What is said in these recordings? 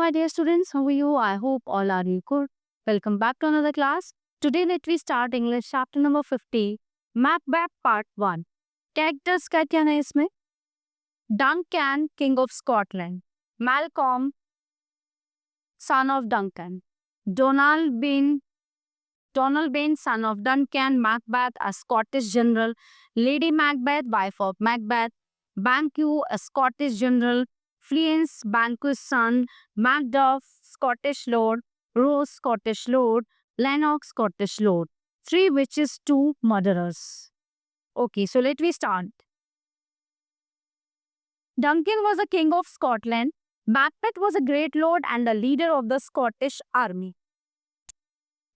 my dear students. How are you? I hope all are you good. Welcome back to another class. Today, let we start English chapter number 50, Macbeth Part 1. Characters क्या क्या है इसमें? Duncan, King of Scotland. Malcolm, son of Duncan. Donald Bain, son of Duncan. Macbeth, a Scottish general. Lady Macbeth, wife of Macbeth. Banquo, a Scottish general. Fleance, Banquo's son. Macduff, Scottish lord. Rose, Scottish lord. Lennox, Scottish lord. 3 witches, 2 murderers. Okay, so let me start. Duncan was a king of Scotland. Macbeth was a great lord and a leader of the Scottish army.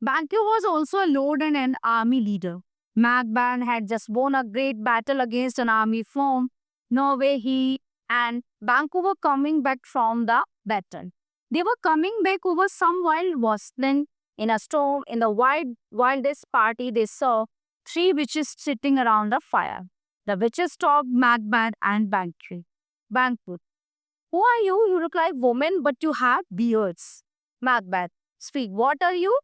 Banquo was also a lord and an army leader. Macbeth had just won a great battle against an army from Norway. He and Banquo were coming back from the battle. They were coming back over some wild wasteland. In a storm, in the wildest party, they saw 3 witches sitting around a fire. The witches stopped Macbeth and Banquo. Who are you? You look like women, but you have beards. Macbeth, speak. What are you?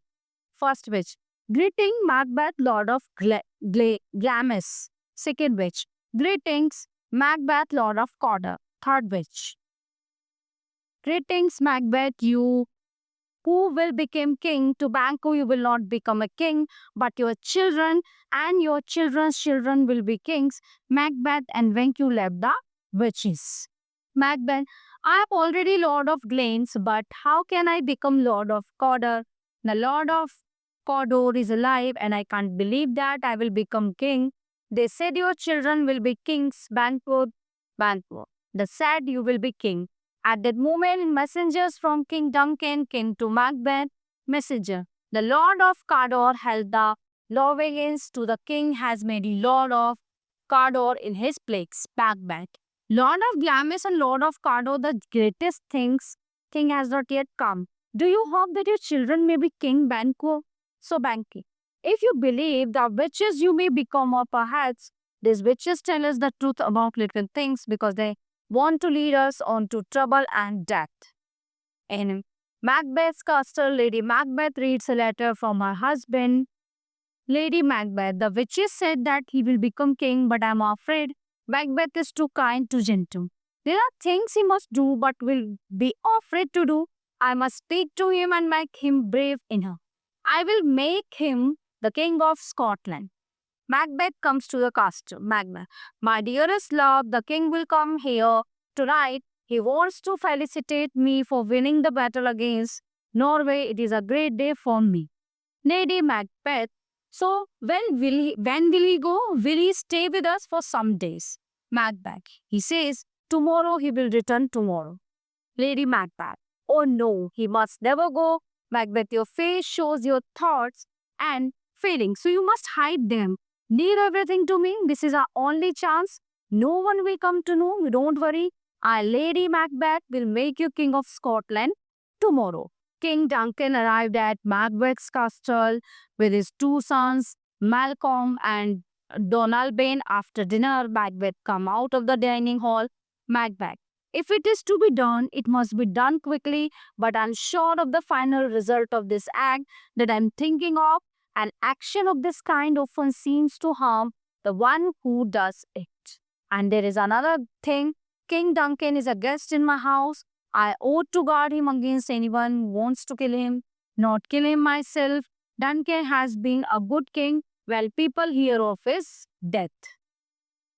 First witch. Greeting, Macbeth, Lord of Glamis. Second witch. Greetings, Macbeth, Lord of Cawdor. Third witch. Greetings, Macbeth, you who will become king. To Banquo you will not become a king, but your children and your children's children will be kings. Macbeth and Banquo left the witches. Macbeth, I am already Lord of Glamis, but how can I become Lord of Cawdor? The Lord of Cawdor is alive, and I can't believe that I will become king. They said your children will be kings. Banquo, they said you will be king. At that moment, messengers from King Duncan came to Macbeth. Messenger, the Lord of Cawdor held the law against to the king has made you Lord of Cawdor in his place. Macbeth, Lord of Glamis and Lord of Cawdor, the greatest things king has not yet come. Do you hope that your children may be king, Banquo? So Banquo, if you believe the witches you may become, or perhaps these witches tell us the truth about little things because they want to lead us on to trouble and death. In Macbeth's castle, Lady Macbeth reads a letter from her husband. Lady Macbeth, the witches said that he will become king, but I am afraid Macbeth is too kind, too gentle. There are things he must do, but will be afraid to do. I must speak to him and make him brave enough. I will make him the king of Scotland. Macbeth comes to the castle. Macbeth, my dearest love, the king will come here tonight. He wants to felicitate me for winning the battle against Norway. It is a great day for me. Lady Macbeth, so when will he go? Will he stay with us for some days? Macbeth, he says, tomorrow he will return tomorrow. Lady Macbeth, oh no, he must never go. Macbeth, your face shows your thoughts and feelings, so you must hide them. Leave everything to me. This is our only chance. No one will come to know. Don't worry. I, Lady Macbeth, will make you King of Scotland tomorrow. King Duncan arrived at Macbeth's castle with his 2 sons, Malcolm and Donald Bain. After dinner, Macbeth come out of the dining hall. Macbeth, if it is to be done, it must be done quickly, but I'm sure of the final result of this act that I'm thinking of. An action of this kind often seems to harm the one who does it. And there is another thing. King Duncan is a guest in my house. I ought to guard him against anyone who wants to kill him, not kill him myself. Duncan has been a good king. Well, people hear of his death,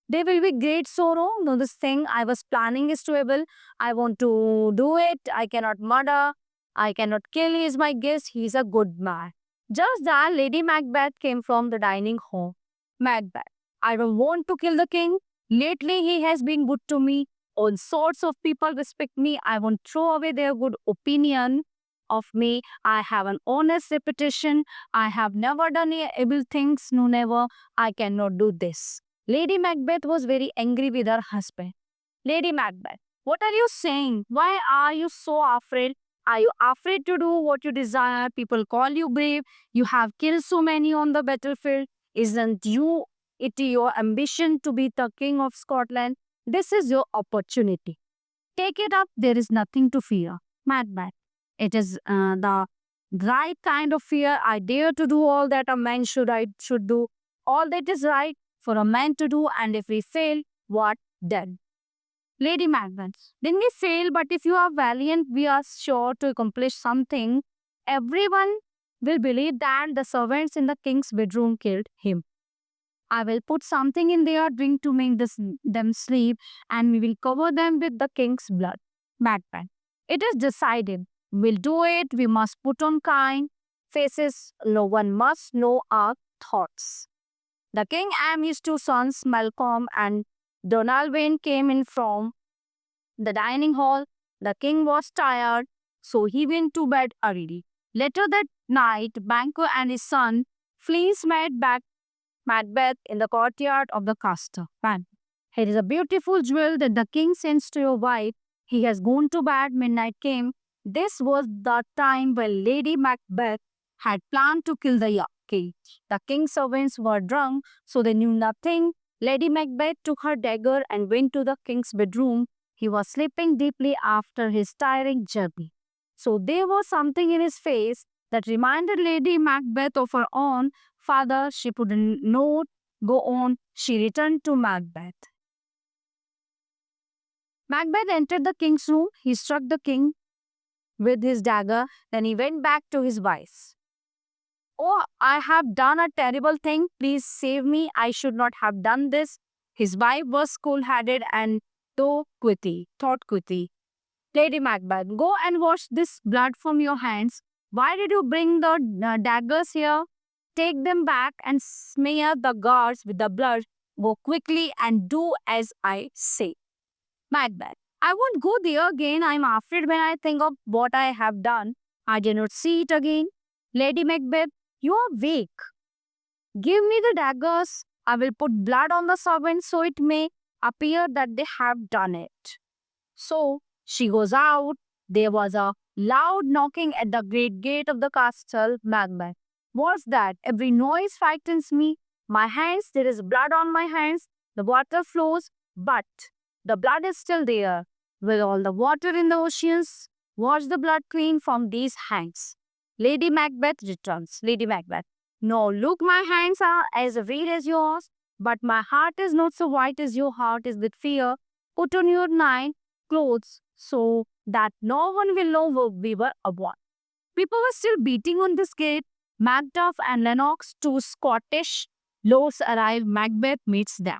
there will be great sorrow. No, this thing I was planning is doable. I want to do it. I cannot murder. I cannot kill. He is my guest. He is a good man. Just then, Lady Macbeth came from the dining hall. Macbeth, I don't want to kill the king. Lately, he has been good to me. All sorts of people respect me. I won't throw away their good opinion of me. I have an honest reputation. I have never done evil things. No, never. I cannot do this. Lady Macbeth was very angry with her husband. Lady Macbeth, what are you saying? Why are you so afraid? Are you afraid to do what you desire? People call you brave. You have killed so many on the battlefield. Isn't it your ambition to be the king of Scotland? This is your opportunity. Take it up. There is nothing to fear. Macbeth, It is the right kind of fear. I dare to do all that a man should do. All that is right for a man to do, and if we fail, what then? Lady Macbeth. Then we fail, but if you are valiant, we are sure to accomplish something. Everyone will believe that the servants in the king's bedroom killed him. I will put something in their drink to make them sleep, and we will cover them with the king's blood. Macbeth. It is decided. We'll do it. We must put on kind faces. No one must know our thoughts. The king and his two sons, Malcolm and Donalbain, came in from the dining hall. The king was tired, so he went to bed early. Later that night, Banquo and his son Fleece met Macbeth in the courtyard of the castle. Man, here is a beautiful jewel that the king sends to your wife. He has gone to bed. Midnight came. This was the time when Lady Macbeth had planned to kill the king. The king's servants were drunk, so they knew nothing. Lady Macbeth took her dagger and went to the king's bedroom. He was sleeping deeply after his tiring journey. So there was something in his face that reminded Lady Macbeth of her own father. She put a note, go on. She returned to Macbeth. Macbeth entered the king's room. He struck the king with his dagger. Then he went back to his wife. Oh, I have done a terrible thing. Please save me. I should not have done this. His wife was cool-headed and thought quickly. Lady Macbeth, go and wash this blood from your hands. Why did you bring the daggers here? Take them back and smear the guards with the blood. Go quickly and do as I say. Macbeth, I won't go there again. I'm afraid when I think of what I have done. I dare not see it again. Lady Macbeth, you are weak. Give me the daggers. I will put blood on the servants so it may appear that they have done it. So she goes out. There was a loud knocking at the great gate of the castle. Macbeth, what's that? Every noise frightens me. My hands, there is blood on my hands. The water flows, but the blood is still there. Will all the water in the oceans wash the blood clean from these hands? Lady Macbeth returns. Lady Macbeth, no, look, my hands are as red as yours, but my heart is not so white as your heart is with fear. Put on your night clothes so that no one will know what we were about. People were still beating on this gate. Macduff and Lennox, two Scottish lords, arrive. Macbeth meets them.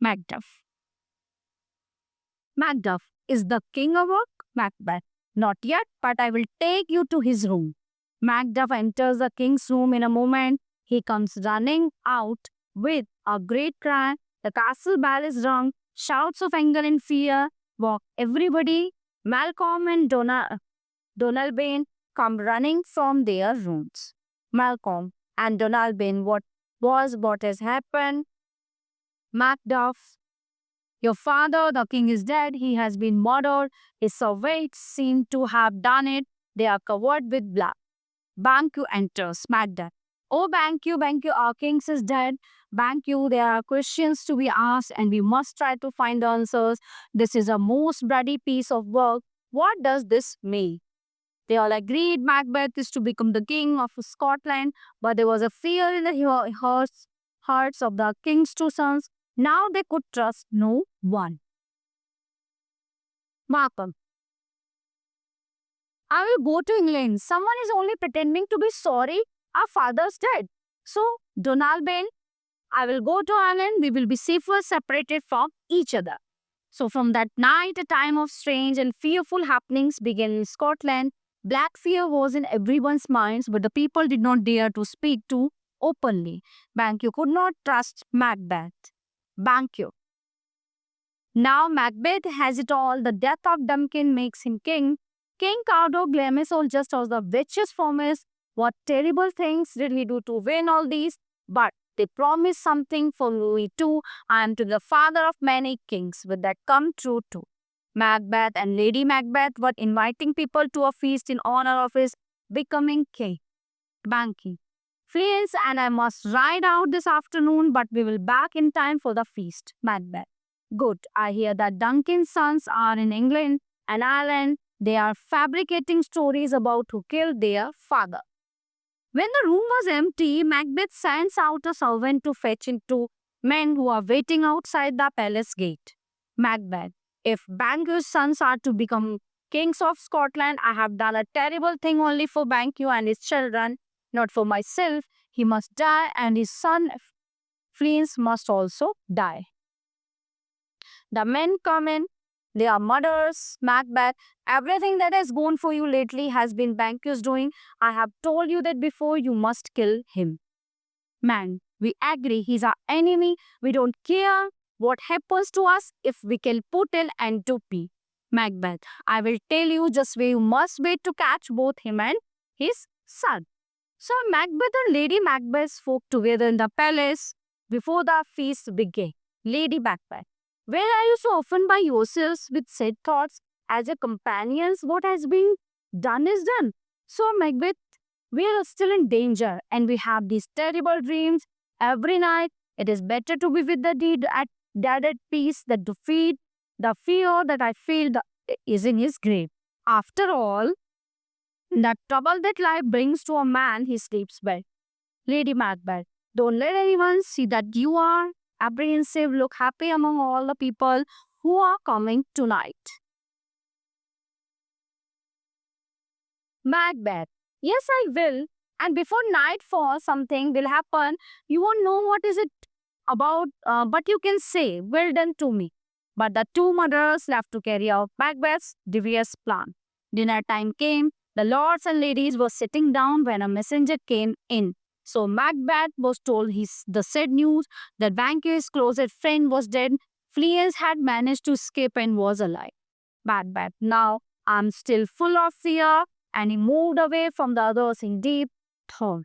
Macduff. Macduff, is the king awake? Macbeth, not yet, but I will take you to his room. Macduff enters the king's room in a moment. He comes running out with a great cry. The castle bell is rung. Shouts of anger and fear walk everybody. Malcolm and Donalbain come running from their rooms. Malcolm and Donalbain, what has happened? Macduff, your father, the king, is dead. He has been murdered. His servants seem to have done it. They are covered with blood. Banquo enters. Macduff, oh, Banquo, our king is dead. Banquo, there are questions to be asked and we must try to find the answers. This is a most bloody piece of work. What does this mean? They all agreed Macbeth is to become the king of Scotland, but there was a fear in the hearts of the king's two sons. Now they could trust no one. Malcolm, I will go to England. Someone is only pretending to be sorry. Our father's dead. So, Donalbain, I will go to Ireland. We will be safer separated from each other. So from that night, a time of strange and fearful happenings began in Scotland. Black fear was in everyone's minds, but the people did not dare to speak to openly. Banquo could not trust Macbeth. Banquo. Now Macbeth has it all. The death of Duncan makes him king. King Cawdor Glemis all just as the witches promised. What terrible things did he do to win all these? But they promised something for Louis too. I am to the father of many kings. Will that come true too? Macbeth and Lady Macbeth were inviting people to a feast in honor of his becoming king. Banquo. Friends, and I must ride out this afternoon, but we will back in time for the feast. Macbeth. Good. I hear that Duncan's sons are in England and Ireland. They are fabricating stories about who killed their father. When the room was empty, Macbeth sends out a servant to fetch in two men who are waiting outside the palace gate. Macbeth, if Banquo's sons are to become kings of Scotland, I have done a terrible thing only for Banquo and his children, not for myself. He must die, and his son Fleance must also die. The men come in. They are murderers, Macbeth. Everything that has gone for you lately has been Banquo's doing. I have told you that before. You must kill him. Man, we agree he's our enemy. We don't care what happens to us if we kill Putin and Tupi. Macbeth, I will tell you just where you must wait to catch both him and his son. So Macbeth and Lady Macbeth spoke together in the palace before the feast began. Lady Macbeth, where are you so often by yourselves with sad thoughts? As your companions, what has been done is done. So Macbeth, we are still in danger and we have these terrible dreams every night. It is better to be with the dead at peace than to feed the fear that I feel is in his grave. After all, the trouble that life brings to a man, he sleeps well. Lady Macbeth, don't let anyone see that you are apprehensive. Look happy among all the people who are coming tonight. Macbeth, yes, I will. And before nightfall, something will happen. You won't know what is it about, but you can say, well done to me. But the two murderers left to carry out Macbeth's devious plan. Dinner time came. The lords and ladies were sitting down when a messenger came in. So Macbeth was told the sad news that Banquo's closest friend was dead. Fleance had managed to escape and was alive. Macbeth, now I'm still full of fear, and he moved away from the others in deep thought.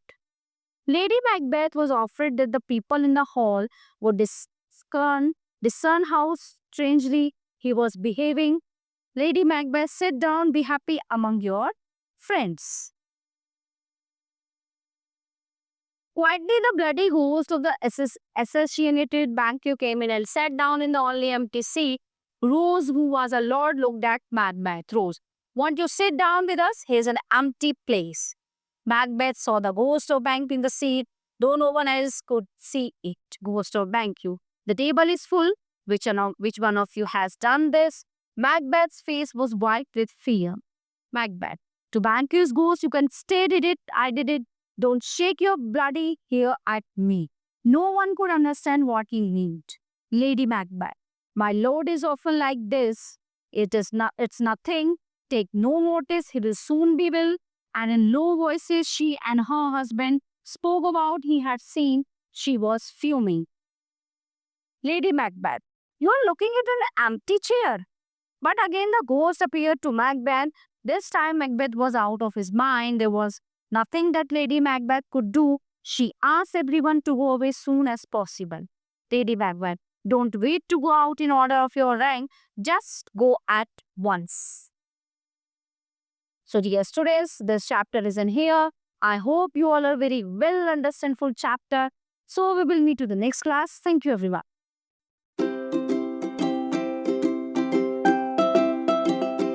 Lady Macbeth was afraid that the people in the hall would discern how strangely he was behaving. Lady Macbeth, sit down, be happy among your friends. Quietly, the bloody ghost of the assassinated Banquo came in and sat down in the only empty seat. Rose, who was a lord, looked at Macbeth. Rose, won't you sit down with us? Here's an empty place. Macbeth saw the ghost of Banquo in the seat, though no one else could see it. Ghost of Banquo, the table is full. Which one of you has done this? Macbeth's face was white with fear. Macbeth, to Banquo's ghost, you can stay, did it, I did it. Don't shake your bloody hair at me. No one could understand what he meant. Lady Macbeth, my lord is often like this. It's nothing. Take no notice, he will soon be well. And in low voices, she and her husband spoke about he had seen. She was fuming. Lady Macbeth, you are looking at an empty chair. But again the ghost appeared to Macbeth. This time Macbeth was out of his mind. There was nothing that Lady Macbeth could do. She asked everyone to go away soon as possible. Lady Macbeth, don't wait to go out in order of your rank. Just go at once. So dear students, this chapter is in here. I hope you all are very well understand full chapter. So we will meet to the next class. Thank you everyone.